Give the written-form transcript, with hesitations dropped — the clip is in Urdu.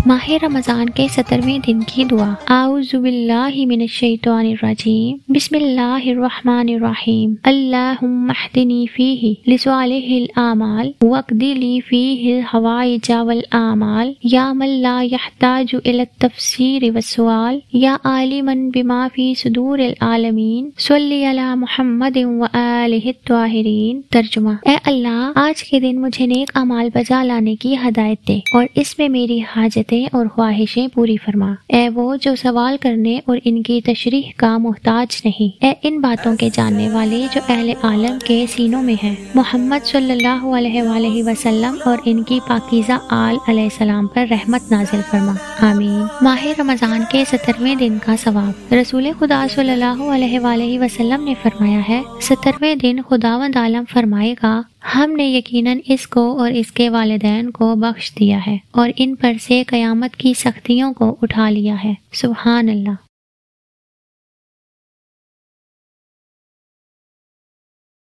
ماہ رمضان کے 17ویں دن کی دعا۔ اعوذ باللہ من الشیطان الرجیم، بسم اللہ الرحمن الرحیم۔ اللہم اہدنی فیہ لصالح الاعمال واقض لی فیہ الحوائج والآمال، یا من لا یحتاج الی التفسیر والسؤال، یا عالما بما فی صدور العالمین، صلی علی محمد وآلہ الطاہرین۔ ترجمہ: اے اللہ، آج کے دن مجھے نیک اعمال بجا لانے کی ہدایت دے اور اس میں میری حاجتیں اور خواہشیں پوری فرما۔ اے وہ جو سوال کرنے اور ان کی تشریح کا محتاج نہیں، اے ان باتوں کے جاننے والے جو اہل عالم کے سینوں میں ہیں، محمد صلی اللہ علیہ وآلہ وسلم اور ان کی پاکیزہ آل علیہ السلام پر رحمت نازل فرما، آمین۔ ماہ رمضان کے 17ویں دن کا ثواب۔ رسول خدا صلی اللہ علیہ وآلہ وسلم نے فرمایا ہے، 17ویں دن خداوند عالم فرمائے گا، ہم نے یقیناً اس کو اور اس کے والدین کو بخش دیا ہے اور ان پر سے قیامت کی سختیوں کو اٹھا لیا ہے۔ سبحان اللہ۔